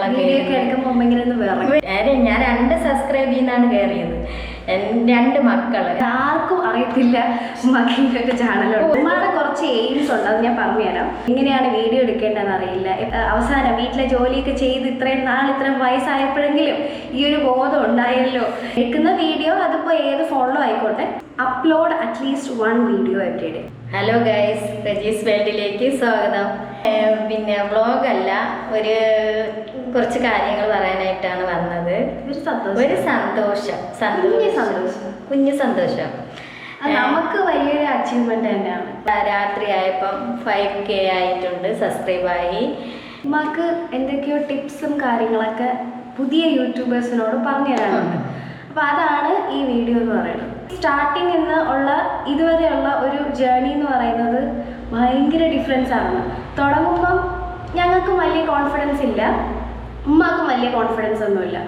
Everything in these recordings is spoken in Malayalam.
കാര്യങ്ങളൊക്കെ കേൾക്കുമ്പോൾ ഞാൻ 2 സബ്സ്ക്രൈബ് ചെയ്യുന്നതാണ് കയറിയത്. 2 മക്കള് ആർക്കും അറിയത്തില്ല മക്കിന്റെ ചാനലുണ്ട്. ഉമ്മാടെ കുറച്ച് എയിംസ് ഉണ്ട്, അത് ഞാൻ പറഞ്ഞുതരാം. എങ്ങനെയാണ് വീഡിയോ എടുക്കേണ്ടതെന്ന് അറിയില്ല. അവസാനം വീട്ടിലെ ജോലിയൊക്കെ ചെയ്ത് ഇത്രയും വയസ്സായപ്പോഴെങ്കിലും ഈ ഒരു ബോധം ഉണ്ടായല്ലോ. എടുക്കുന്ന വീഡിയോ അതിപ്പോ ഏത് ഫോണിലോ ആയിക്കോട്ടെ, upload at least 1 video every day. Hello guys, Rajees വേൾഡിലേക്ക് സ്വാഗതം. പിന്നെ വ്ളോഗല്ല, കുറച്ച് കാര്യങ്ങൾ പറയാനായിട്ടാണ് വന്നത്. ഒരു കുഞ്ഞു സന്തോഷം നമുക്ക് വലിയൊരു അച്ചീവ്മെന്റ് തന്നെയാണ്. രാത്രിയായപ്പം 5K ആയിട്ടുണ്ട്, സബ്സ്ക്രൈബായി. നമുക്ക് എന്തൊക്കെയോ ടിപ്സും കാര്യങ്ങളൊക്കെ പുതിയ യൂട്യൂബേഴ്സിനോട് പറഞ്ഞു തരാനുണ്ട്. അപ്പൊ അതാണ് ഈ വീഡിയോ എന്ന് പറയുന്നത്. സ്റ്റാർട്ടിങ് നിന്ന് ഉള്ള ഇതുവരെയുള്ള ഒരു ജേർണി എന്ന് പറയുന്നത് ഭയങ്കര ഡിഫറൻസ് ആണ്. തുടങ്ങുമ്പം ഞങ്ങൾക്കും വലിയ കോൺഫിഡൻസ് ഇല്ല, ഉമ്മാക്കും വലിയ കോൺഫിഡൻസ് ഒന്നുമില്ല.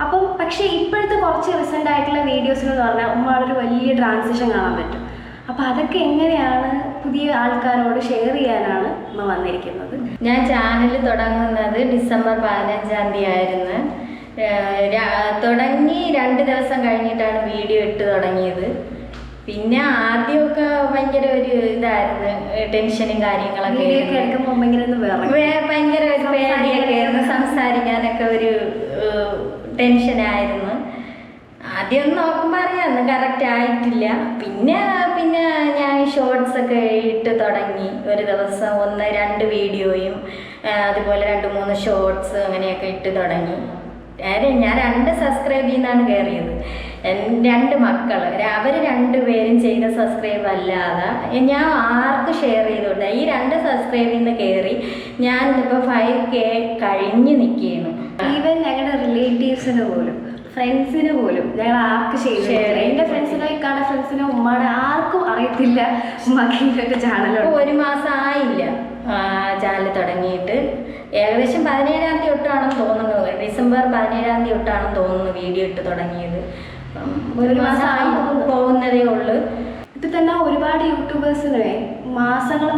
അപ്പം പക്ഷേ ഇപ്പോഴത്തെ കുറച്ച് റീസെൻ്റ് ആയിട്ടുള്ള വീഡിയോസിലെന്ന് പറഞ്ഞാൽ ഉമ്മയുടെ ഒരു വലിയ ട്രാൻസിഷൻ കാണാൻ പറ്റും. അപ്പം അതൊക്കെ എങ്ങനെയാണ് പുതിയ ആൾക്കാരോട് ഷെയർ ചെയ്യാനാണ് ഉമ്മ വന്നിരിക്കുന്നത്. ഞാൻ ചാനൽ തുടങ്ങുന്നത് ഡിസംബർ 15-ാം തീയതി ആയിരുന്നു. തുടങ്ങി 2 ദിവസം കഴിഞ്ഞിട്ടാണ് വീഡിയോ ഇട്ട് തുടങ്ങിയത്. പിന്നെ ആദ്യമൊക്കെ ഭയങ്കര ഒരു ഇതായിരുന്നു, ടെൻഷനും കാര്യങ്ങളൊക്കെ ഭയങ്കര ഒരു പേടിയൊക്കെ ആയിരുന്നു. സംസാരിക്കാനൊക്കെ ഒരു ടെൻഷനായിരുന്നു. ആദ്യം നോക്കുമ്പോൾ അറിയാമെന്ന് കറക്റ്റ് ആയിട്ടില്ല. പിന്നെ ഞാൻ ഷോർട്സ് ഒക്കെ ഇട്ട് തുടങ്ങി. ഒരു ദിവസം 1-2 വീഡിയോയും അതുപോലെ 2-3 ഷോർട്സ് അങ്ങനെയൊക്കെ ഇട്ട് തുടങ്ങി. ഞാൻ 2 സബ്സ്ക്രൈബ് ചെയ്യുന്നതാണ് കയറിയത്. 2 മക്കള്, അവർ 2 പേരും ചെയ്ത സബ്സ്ക്രൈബ് അല്ലാതെ ഞാൻ ആർക്ക് ഷെയർ ചെയ്തോട്ടെ. ഈ 2 സബ്സ്ക്രൈബിൽ നിന്ന് കയറി ഞാൻ ഇപ്പോൾ 5K കഴിഞ്ഞ് നിൽക്കുകയാണ്. ഈവൻ ഞങ്ങളുടെ റിലേറ്റീവ്സിന് പോലും ഫ്രണ്ട്സിന് പോലും ഞങ്ങൾ ആർക്ക് ഷെയർ എൻ്റെ ഫ്രണ്ട്സിനോ ഇക്കാടെ ഫ്രണ്ട്സിനോ ഉമ്മാടെ ആർക്കും അറിയത്തില്ല മക്കിൻ്റെ ചാനലുണ്ട്. 1 മാസം ആയില്ല ചാനൽ തുടങ്ങിയിട്ട്. ഏകദേശം 17-ാം തീയതി തൊട്ടാണെന്ന് തോന്നുന്നു, ഡിസംബർ 17-ാം തീയതി തൊട്ടാണെന്ന് തോന്നുന്നു വീഡിയോ ഇട്ട് തുടങ്ങിയത്. 1 മാസം ആയി പോകുന്നതേ ഉള്ളൂ. ഇപ്പം തന്നെ ഒരുപാട് യൂട്യൂബേഴ്സിന്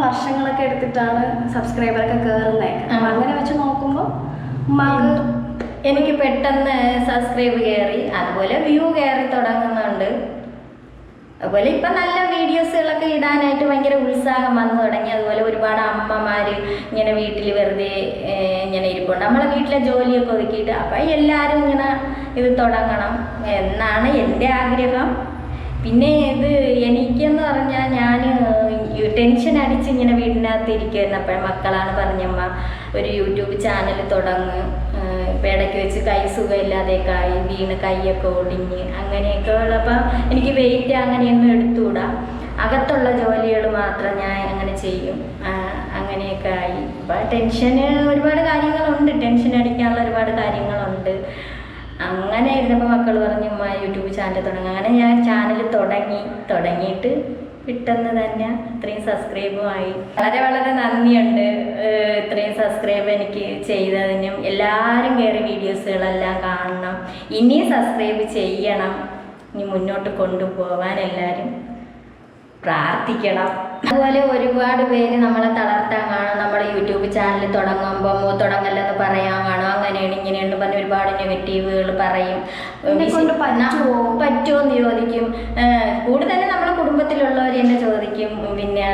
വർഷങ്ങളൊക്കെ എടുത്തിട്ടാണ് സബ്സ്ക്രൈബറൊക്കെ കയറുന്നത്. അങ്ങനെ വെച്ച് നോക്കുമ്പോൾ എനിക്ക് പെട്ടെന്ന് സബ്സ്ക്രൈബ് കയറി, അതുപോലെ വ്യൂ കയറി തുടങ്ങുന്നുണ്ട്. അതുപോലെ ഇപ്പം നല്ല വീഡിയോസുകളൊക്കെ ഇടാനായിട്ട് ഭയങ്കര ഉത്സാഹം വന്നു തുടങ്ങി. അതുപോലെ ഒരുപാട് അമ്മമാർ ഇങ്ങനെ വീട്ടിൽ വെറുതെ ഇങ്ങനെ ഇരിപ്പുണ്ട്, നമ്മളെ വീട്ടിലെ ജോലിയൊക്കെ ഒതുക്കിയിട്ട്. അപ്പം എല്ലാവരും ഇങ്ങനെ ഇത് തുടങ്ങണം എന്നാണ് എൻ്റെ ആഗ്രഹം. പിന്നെ ഇത് എനിക്കെന്ന് പറഞ്ഞാൽ ഞാൻ ടെൻഷൻ അടിച്ച് ഇങ്ങനെ വീടിനകത്ത് ഇരിക്കുന്നപ്പോഴും മക്കളാണ് പറഞ്ഞമ്മ ഒരു യൂട്യൂബ് ചാനൽ തുടങ്ങും. ഇപ്പം ഇടയ്ക്ക് വെച്ച് കൈ സുഖമില്ലാതെയൊക്കെ ആയി, വീണ് കൈയൊക്കെ ഒടിഞ്ഞ് അങ്ങനെയൊക്കെ ഉള്ളപ്പം എനിക്ക് വെയിറ്റ് അങ്ങനെയൊന്നും എടുത്തുകൂടാ. അകത്തുള്ള ജോലികൾ മാത്രം ഞാൻ അങ്ങനെ ചെയ്യും. അങ്ങനെയൊക്കെ ആയി. അപ്പം ടെൻഷന് ഒരുപാട് കാര്യങ്ങളുണ്ട്, ടെൻഷൻ അടിക്കാനുള്ള ഒരുപാട് കാര്യങ്ങളുണ്ട്. അങ്ങനെ ഇരുന്നപ്പോൾ മക്കൾ പറഞ്ഞു ഉമ്മ യൂട്യൂബ് ചാനൽ തുടങ്ങും. അങ്ങനെ ഞാൻ ചാനൽ തുടങ്ങിയിട്ട് പെട്ടെന്ന് തന്നെ ഇത്രയും സബ്സ്ക്രൈബുമായി. വളരെ നന്ദിയുണ്ട് ഇത്രയും സബ്സ്ക്രൈബ് എനിക്ക് ചെയ്തതിനും. എല്ലാവരും കയറി വീഡിയോസുകളെല്ലാം കാണണം, ഇനിയും സബ്സ്ക്രൈബ് ചെയ്യണം, ഇനി മുന്നോട്ട് കൊണ്ടുപോകാൻ എല്ലാവരും പ്രാർത്ഥിക്കണം. അതുപോലെ ഒരുപാട് പേര് നമ്മളെ തളർത്താൻ കാണും. നമ്മുടെ യൂട്യൂബ് ചാനൽ തുടങ്ങുമ്പോൾ തുടങ്ങല്ലെന്ന് പറയാൻ കാണും, അങ്ങനെയാണ് ഇങ്ങനെയാണ് പറഞ്ഞ് ഒരുപാട് നെഗറ്റീവുകൾ പറയും. പറ്റുമോ എന്ന് ചോദിക്കും. കൂടുതൽ നമ്മളെ കുടുംബത്തിലുള്ളവർ എന്നെ ചോദിക്കും. പിന്നെ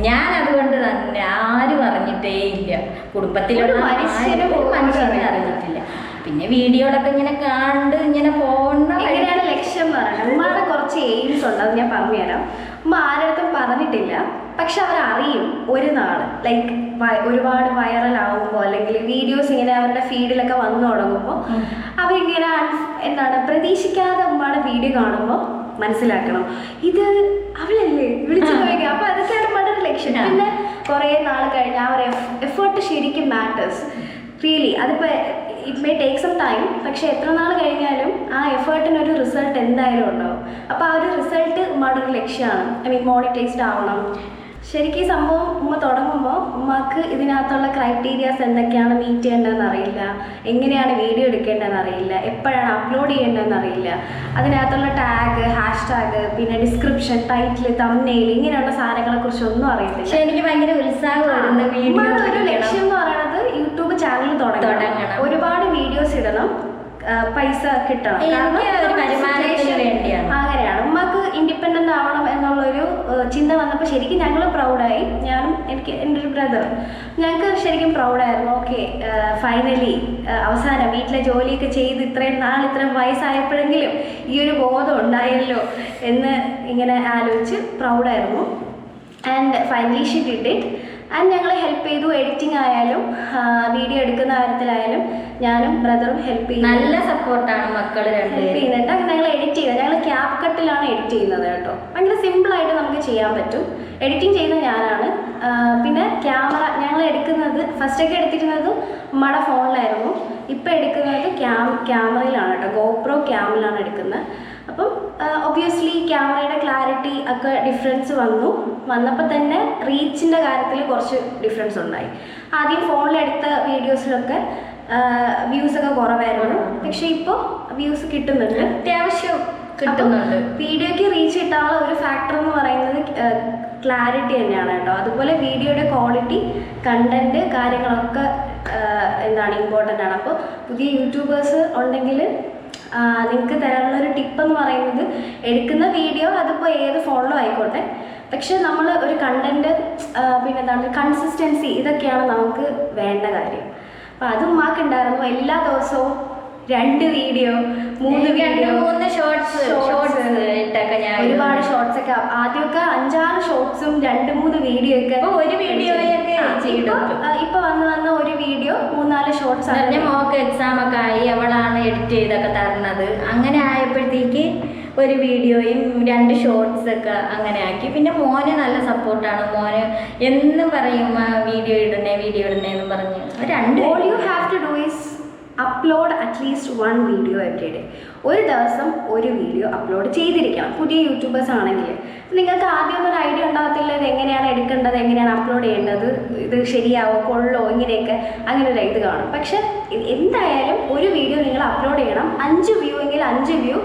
ഞാൻ അതുകൊണ്ട് തന്നെ ആരും അറിഞ്ഞിട്ടേ ഇല്ല, കുടുംബത്തിലുള്ള മനുഷ്യനെ അറിഞ്ഞിട്ടില്ല. പിന്നെ വീഡിയോകളൊക്കെ ഇങ്ങനെ കണ്ട് ഇങ്ങനെ പോകുന്ന എങ്ങനെയാണ് ലക്ഷ്യം പറയുന്നത്. ഉമ്മാടെ കുറച്ച് എയിംസ് ഉണ്ട്, അത് ഞാൻ പറഞ്ഞുതരാം. ഉമ്മ ആരടുത്തും പറഞ്ഞിട്ടില്ല, പക്ഷെ അവരറിയും ഒരു നാൾ ലൈക്ക് ഒരുപാട് വൈറലാകുമ്പോൾ അല്ലെങ്കിൽ വീഡിയോസ് ഇങ്ങനെ അവരുടെ ഫീഡിലൊക്കെ വന്നു തുടങ്ങുമ്പോൾ അവരിങ്ങനെ പ്രതീക്ഷിക്കാതെ ഉമ്മയുടെ വീഡിയോ കാണുമ്പോൾ മനസ്സിലാക്കണം ഇത് അവളല്ലേ വിളിച്ചു ചോദിക്കുക. അപ്പോൾ അതൊക്കെയാണ് ഉമ്മയുടെ ഒരു ലക്ഷ്യം. പിന്നെ കുറേ നാൾ കഴിഞ്ഞ് ആ ഒരു എഫേർട്ട് ശരിക്കും മാറ്റേഴ്സ് റിയലി. അതിപ്പോൾ it may take some time, പക്ഷെ എത്ര നാൾ കഴിഞ്ഞാലും ആ എഫേർട്ടിനൊരു റിസൾട്ട് എന്തായാലും ഉണ്ടാവും. അപ്പോൾ ആ ഒരു റിസൾട്ട് ഉമ്മയുടെ ഒരു ലക്ഷ്യമാണ്. മോണിറ്റൈസ്ഡ് ആവണം. ശരിക്കും ഈ സംഭവം ഉമ്മ തുടങ്ങുമ്പോൾ ഉമ്മക്ക് ഇതിനകത്തുള്ള ക്രൈറ്റീരിയാസ് എന്തൊക്കെയാണ് മീറ്റ് ചെയ്യേണ്ടതെന്ന് അറിയില്ല, എങ്ങനെയാണ് വീഡിയോ എടുക്കേണ്ടതെന്ന് അറിയില്ല, എപ്പോഴാണ് അപ്ലോഡ് ചെയ്യേണ്ടതെന്ന് അറിയില്ല, അതിനകത്തുള്ള ടാഗ്, ഹാഷ്ടാഗ്, പിന്നെ ഡിസ്ക്രിപ്ഷൻ, ടൈറ്റിൽ, തംബ്നെയിൽ ഇങ്ങനെയുള്ള സാധനങ്ങളെ കുറിച്ച് ഒന്നും അറിയത്തില്ല. പക്ഷെ എനിക്ക് ഭയങ്കര ഉത്സാഹമായിരുന്നു. ഒരു ലക്ഷ്യം എന്ന് പറയുന്നത് യൂട്യൂബ് ചാനൽ തുടങ്ങണം. ഒരുപാട് വീഡിയോസ് ഇടണം, പൈസ കിട്ടണം, കാരണം ഒരു വരുമാനത്തിന് വേണ്ടിയാണ്. അങ്ങനെയാണ്. ഉമ്മക്ക് ഇൻഡിപെൻഡൻ്റ് ആവണം എന്നുള്ളൊരു ചിന്ത വന്നപ്പോൾ ശരിക്കും ഞങ്ങൾ പ്രൗഡായി. ഞാനും എൻ്റെ ഒരു ബ്രദർ, ഞങ്ങൾക്ക് ശരിക്കും പ്രൗഡായിരുന്നു. ഓക്കെ, ഫൈനലി അവസാനം വീട്ടിലെ ജോലിയൊക്കെ ചെയ്ത് ഇത്രയും വയസ്സായപ്പോഴെങ്കിലും ഈ ഒരു ബോധം ഉണ്ടായല്ലോ എന്ന് ഇങ്ങനെ ആലോചിച്ച് പ്രൗഡായിരുന്നു. And finally she did it. And ഞങ്ങൾ ഹെൽപ്പ് ചെയ്തു. എഡിറ്റിംഗ് ആയാലും വീഡിയോ എടുക്കുന്ന കാര്യത്തിലായാലും ഞാനും ബ്രദറും ഹെൽപ്പ് ചെയ്തു. നല്ല സപ്പോർട്ടാണ് മക്കൾ ഹെൽപ്പ് ചെയ്യുന്നുണ്ട്. അങ്ങനെ ഞങ്ങൾ എഡിറ്റ് ചെയ്യുന്നത്, ഞങ്ങൾ ക്യാപ് കട്ടിലാണ് എഡിറ്റ് ചെയ്യുന്നത് കേട്ടോ. ഭയങ്കര സിമ്പിളായിട്ട് നമുക്ക് ചെയ്യാൻ പറ്റും. എഡിറ്റിംഗ് ചെയ്യുന്നത് ഞാനാണ്. പിന്നെ ക്യാമറ ഞങ്ങൾ എടുക്കുന്നത് ഫസ്റ്റൊക്കെ എടുത്തിരുന്നത് ഉമ്മയുടെ ഫോണിലായിരുന്നു. ഇപ്പം എടുക്കുന്നത് ക്യാമറയിലാണ് കേട്ടോ. ഗോപ്രോ ക്യാമിലാണ് എടുക്കുന്നത്. അപ്പം ഒബ്വിയസ്ലി ക്യാമറയുടെ ക്ലാരിറ്റി ഒക്കെ ഡിഫറൻസ് വന്നപ്പോൾ തന്നെ റീച്ചിൻ്റെ കാര്യത്തിൽ കുറച്ച് ഡിഫറൻസ് ഉണ്ടായി. ആദ്യം ഫോണിലെടുത്ത വീഡിയോസിലൊക്കെ വ്യൂസൊക്കെ കുറവായിരുന്നു, പക്ഷെ ഇപ്പോൾ വ്യൂസ് കിട്ടുന്നുണ്ട്, അത്യാവശ്യം കിട്ടുന്നുണ്ട്. വീഡിയോയ്ക്ക് റീച്ച് കിട്ടാനുള്ള ഒരു ഫാക്ടർ എന്ന് പറയുന്നത് ക്ലാരിറ്റി തന്നെയാണ് കേട്ടോ. അതുപോലെ വീഡിയോയുടെ ക്വാളിറ്റി, കണ്ടന്റ് കാര്യങ്ങളൊക്കെ ഇമ്പോർട്ടൻ്റ് ആണ്. അപ്പോൾ പുതിയ യൂട്യൂബേഴ്സ് ഉണ്ടെങ്കിൽ നിങ്ങൾക്ക് തരാനുള്ളൊരു ടിപ്പ് എന്ന് പറയുന്നത്, എടുക്കുന്ന വീഡിയോ അതിപ്പോൾ ഏത് ഫോണിലും ആയിക്കോട്ടെ, പക്ഷെ നമ്മൾ ഒരു കണ്ടന്റ് പിന്നെ കൺസിസ്റ്റൻസി, ഇതൊക്കെയാണ് നമുക്ക് വേണ്ട കാര്യം. അപ്പോൾ അതും മാക്കുണ്ടായിരുന്നു. എല്ലാ ദിവസവും 2 വീഡിയോ 3 വീഡിയോ 3 ഷോർട്സ് ഇട്ടൊക്കെ ഞാൻ ഒരുപാട് ഷോർട്സ് ഒക്കെ, ആദ്യമൊക്കെ 5-6 ഷോർട്സും 2-3 വീഡിയോ ഒക്കെ, ഒരു വീഡിയോയൊക്കെ ഇപ്പൊ വന്ന് ഒരു വീഡിയോ 3-4 ഷോർട്സ് ആണ്. മോക്ക് എക്സാം ഒക്കെ ആയി, അവളാണ് എഡിറ്റ് ചെയ്തൊക്കെ തരുന്നത്. അങ്ങനെ ആയപ്പോഴത്തേക്ക് ഒരു വീഡിയോയും 2 ഷോർട്സ് ഒക്കെ അങ്ങനെ ആക്കി. പിന്നെ മോന് നല്ല സപ്പോർട്ടാണ്. മോന് എന്നും പറയും വീഡിയോ ഇടണേ എന്ന് പറഞ്ഞ്. 2 all you have to do is upload at least 1 video every day. ഒരു ദിവസം ഒരു വീഡിയോ അപ്ലോഡ് ചെയ്തിരിക്കണം. പുതിയ യൂട്യൂബേഴ്സ് ആണെങ്കിൽ നിങ്ങൾക്ക് ആദ്യമൊന്നും ഒരു ഐഡിയ ഉണ്ടാകത്തില്ല, ഇത് എങ്ങനെയാണ് എടുക്കേണ്ടത്, എങ്ങനെയാണ് അപ്ലോഡ് ചെയ്യേണ്ടത്, ഇത് ശരിയാവോ കൊള്ളോ, ഇങ്ങനെയൊക്കെ അങ്ങനെ ഒരു ഇത് കാണും. പക്ഷെ എന്തായാലും ഒരു വീഡിയോ നിങ്ങൾ അപ്ലോഡ് ചെയ്യണം. 5 വ്യൂ എങ്കിൽ 5 വ്യൂ,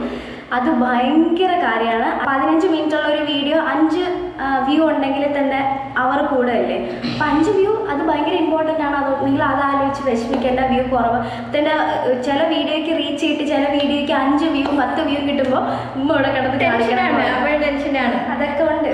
അത് ഭയങ്കര കാര്യമാണ്. 15 മിനിറ്റുള്ള ഒരു വീഡിയോ 5 വ്യൂ ഉണ്ടെങ്കിൽ തന്നെ അവർ കൂടുതലല്ലേ. അപ്പം 5 വ്യൂ അത് ഭയങ്കര ഇമ്പോർട്ടൻ്റ് ആണ്. അത് നിങ്ങൾ അതാലോചിച്ച് വിഷമിക്കേണ്ട. വ്യൂ കുറവ് തന്നെ ചില വീഡിയോയ്ക്ക് റീച്ച് ചെയ്തിട്ട് ചില വീഡിയോയ്ക്ക് 5 വ്യൂ 10 വ്യൂ കിട്ടുമ്പോൾ ഇവിടെ കിടന്ന് ടെൻഷനാണ്. അതൊക്കെ ഉണ്ട്.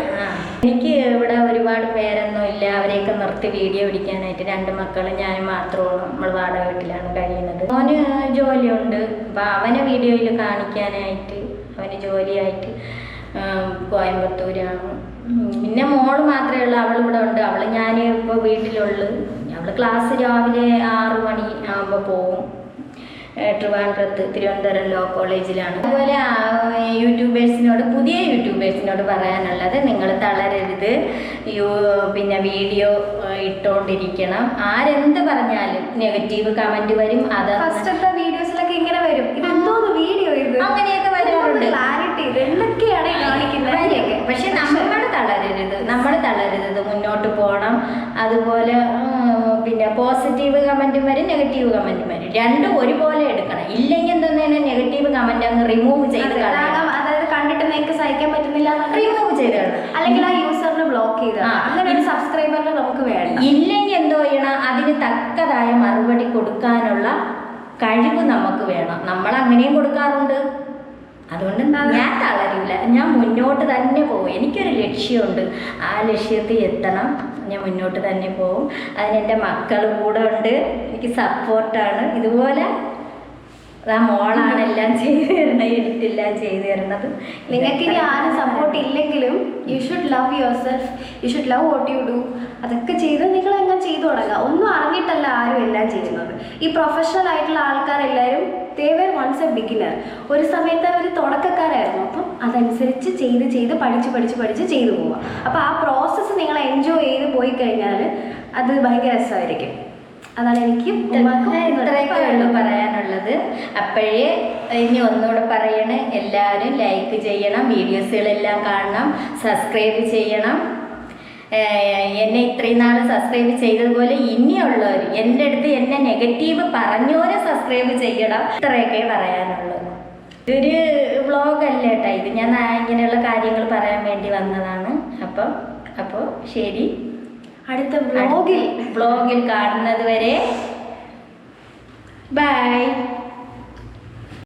എനിക്ക് ഇവിടെ ഒരുപാട് പേരൊന്നും ഇല്ല. അവരെയൊക്കെ നിർത്തി വീഡിയോ പിടിക്കാനായിട്ട് 2 മക്കളും ഞാനും മാത്രമാണ്. നമ്മൾ വാടക വീട്ടിലാണ് കഴിയുന്നത്. അവന് ജോലിയുണ്ട്. അപ്പം അവനെ വീഡിയോയിൽ കാണിക്കാനായിട്ട് അവന് ജോലിയായിട്ട് കോയമ്പത്തൂരാണ്. പിന്നെ മോള് മാത്രമേ ഉള്ളൂ, അവളിവിടെ ഉണ്ട്. ഞാൻ ഇപ്പോൾ വീട്ടിലുള്ളു. അവൾ ക്ലാസ് രാവിലെ 6 മണി ആകുമ്പോൾ പോവും. ട്രിവാൻഡ്രത്ത് തിരുവനന്തപുരം ലോ കോളേജിലാണ്. അതുപോലെ പുതിയ യൂട്യൂബേഴ്സിനോട് പറയാനുള്ളത്, നിങ്ങൾ തളരരുത്. പിന്നെ വീഡിയോ ഇട്ടുകൊണ്ടിരിക്കണം. ആരെന്ത് പറഞ്ഞാലും നെഗറ്റീവ് കമന്റ് വരും. അത് ഫസ്റ്റത്തെ വീഡിയോസിലൊക്കെ ഇങ്ങനെ വരും, ഇതെന്തോന്ന് വീഡിയോ ഇത്, അങ്ങനെയൊക്കെ വരാറുണ്ട്. ക്ലാരിറ്റി എന്തൊക്കെയാണ് കാണിക്കുന്നത്. പക്ഷെ നമ്മൾ തളരരുത്, മുന്നോട്ട് പോകണം. അതുപോലെ പിന്നെ പോസിറ്റീവ് കമന്റും വരും, നെഗറ്റീവ് കമന്റും വരും. 2 ഒരുപോലെ എടുക്കണം. ഇല്ലെങ്കിൽ എന്താണ് നെഗറ്റീവ് കമന്റ് അങ്ങ് റിമൂവ് ചെയ്ത് കളയണം. അതായത് കണ്ടിട്ട് നിങ്ങൾക്ക് സഹിക്കാൻ പറ്റുന്നില്ല, റിമൂവ് ചെയ്ത് കളയണം. അല്ലെങ്കിൽ ആ യൂസറിനെ ബ്ലോക്ക് ചെയ്ത് അങ്ങനെ ഒരു സബ്സ്ക്രൈബറിനെ നമുക്ക് വേണം. ഇല്ലെങ്കിൽ എന്തോ ചെയ്യണം, അതിന് തക്കതായ മറുപടി കൊടുക്കാനുള്ള കഴിവ് നമുക്ക് വേണം. നമ്മൾ അങ്ങനെയും കൊടുക്കാറുണ്ട്. അതുകൊണ്ട് ഞാൻ തളരില്ല, ഞാൻ മുന്നോട്ട് തന്നെ പോകും. എനിക്കൊരു ലക്ഷ്യമുണ്ട്, ആ ലക്ഷ്യത്തിൽ എത്തണം. ഞാൻ മുന്നോട്ട് തന്നെ പോകും. അതിനെൻ്റെ മക്കൾ കൂടെ ഉണ്ട്, എനിക്ക് സപ്പോർട്ടാണ്. ഇതുപോലെ മോളാണ് എല്ലാം ചെയ്തു തരണത്, എഡിറ്റെല്ലാം ചെയ്തു തരുന്നത്. നിങ്ങൾക്ക് ഇനി ആരും സപ്പോർട്ട് ഇല്ലെങ്കിലും you should love your self, you should love what you do. അതൊക്കെ ചെയ്ത് നിങ്ങളെല്ലാം ചെയ്തു തുടങ്ങുക. ഒന്നും അറിഞ്ഞിട്ടല്ല ആരും എല്ലാം ചെയ്യുന്നത്. ഈ പ്രൊഫഷണൽ ആയിട്ടുള്ള ആൾക്കാരെല്ലാവരും they were once a beginner. ഒരു സമയത്ത് അവർ തുടക്കക്കാരായിരുന്നു. അപ്പം അതനുസരിച്ച് ചെയ്ത് പഠിച്ച് ചെയ്തു പോവുക. അപ്പോൾ ആ പ്രോസസ്സ് നിങ്ങൾ എൻജോയ് ചെയ്ത് പോയി കഴിഞ്ഞാൽ അത് ഭയങ്കര രസമായിരിക്കും. അതാണ് എനിക്ക് ഇത്രയൊക്കെ ഉള്ളൂ പറയാനുള്ളത്. അപ്പോഴേ ഇനി ഒന്നുകൂടെ പറയണേ, എല്ലാവരും ലൈക്ക് ചെയ്യണം, വീഡിയോസുകളെല്ലാം കാണണം, സബ്സ്ക്രൈബ് ചെയ്യണം. എന്നെ ഇത്രയും നാൾ സബ്സ്ക്രൈബ് ചെയ്തതുപോലെ ഇനിയുള്ളവർ എൻ്റെ അടുത്ത് എന്നെ നെഗറ്റീവ് പറഞ്ഞോരെ സബ്സ്ക്രൈബ് ചെയ്യണം. ഇത്രയൊക്കെ പറയാനുള്ളൂ. ഇതൊരു വ്ളോഗല്ല കേട്ടോ, ഇത് ഞാൻ ഇങ്ങനെയുള്ള കാര്യങ്ങൾ പറയാൻ വേണ്ടി വന്നതാണ്. അപ്പോൾ ശരി, അടുത്ത വ്ളോഗിൽ കാണുന്നത് വരെ ബൈ.